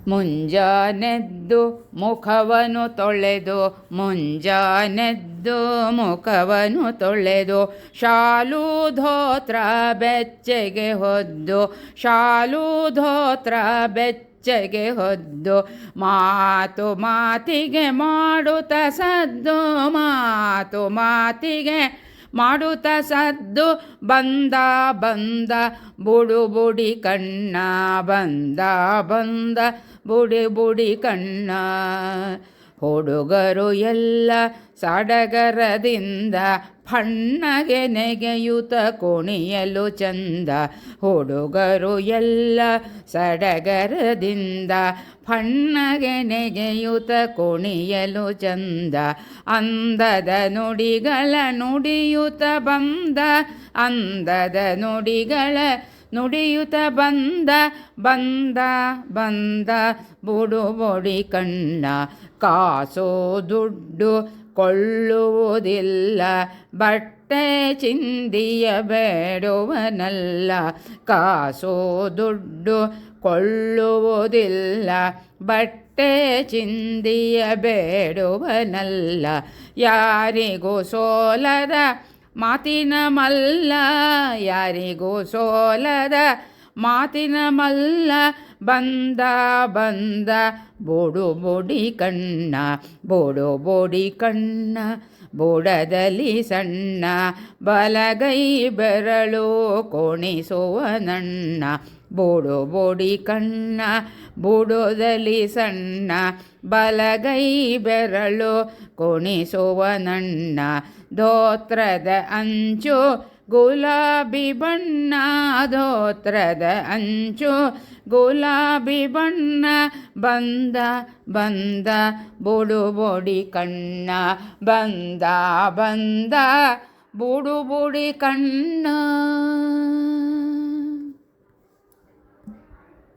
ಮುಂಜಾನೆದ್ದು ಮುಖವನ್ನು ತೊಳೆದು ಮುಂಜಾನೆದ್ದು ಮುಖವನ್ನು ತೊಳೆದು ಶಾಲು ಧೋತ್ರ ಬೆಚ್ಚಗೆ ಹೊದ್ದು ಶಾಲು ಧೋತ್ರ ಬೆಚ್ಚಗೆ ಹೊದ್ದು ಮಾತು ಮಾತಿಗೆ ಮಾಡುತ್ತ ಸದ್ದು ಮಾತು ಮಾತಿಗೆ ಮಾಡುತ್ತ ಸದ್ದು ಬಂದ ಬಂದ ಬುಡು ಬುಡಿ ಕಣ್ಣ ಬಂದ ಬಂದ ಬುಡಿ ಬುಡಿ ಕಣ್ಣ ಹುಡುಗರು ಎಲ್ಲ ಸಡಗರದಿಂದ ಫಣ್ಣಗೆ ನೆಗೆಯುತ್ತ ಕುಣಿಯಲು ಚಂದ ಹುಡುಗರು ಎಲ್ಲ ಸಡಗರದಿಂದ ಫಣ್ಣಗೆ ನೆಗೆಯುತ್ತ ಕುಣಿಯಲು ಚಂದ ಅಂದದ ನುಡಿಗಳ ನುಡಿಯುತ್ತ ಬಂದ ಅಂದದ ನುಡಿಗಳ ನುಡಿಯುತ್ತ ಬಂದ ಬಂದ ಬಂದ ಬುಡು ಬುಡಿ ಕಣ್ಣ ಕಾಸೋ ದುಡ್ಡು ಕೊಳ್ಳುವುದಿಲ್ಲ ಬಟ್ಟೆ ಚಿಂದಿಯ ಬೇಡುವನಲ್ಲ ಕಾಸೋ ದುಡ್ಡು ಕೊಳ್ಳುವುದಿಲ್ಲ ಬಟ್ಟೆ ಚಿಂದಿಯ ಬೇಡುವನಲ್ಲ ಯಾರಿಗೂ ಸೋಲದ ಮಾತಿನ ಮಲ್ಲ ಯಾರಿಗೂ ಸೋಲದ ಮಾತಿನ ಮಲ್ಲ ಬಂದ ಬಂದ ಬುಡು ಬುಡಿ ಕಣ್ಣ ಬುಡು ಬುಡಿ ಕಣ್ಣ ಬುಡದಲ್ಲಿ ಸಣ್ಣ ಬಲಗೈ ಬೆರಳು ಕೋಣಿಸುವ ನನ್ನ ಬುಡು ಬುಡಿ ಕಣ್ಣ ಬುಡದಲ್ಲಿ ಸಣ್ಣ ಬಲಗೈ ಬೆರಳು ಕೋಣಿಸುವ ನನ್ನ ಧೋತ್ರದ ಅಂಚು ಗುಲಾಬಿ ಬಣ್ಣ ಧೋತ್ರದ ಅಂಚು ಗುಲಾಬಿ ಬಣ್ಣ ಬಂದ ಬಂದ ಬುಡು ಬುಡಿ ಕಣ್ಣ ಬಂದ ಬಂದ ಬುಡು ಬುಡಿ ಕಣ್ಣ.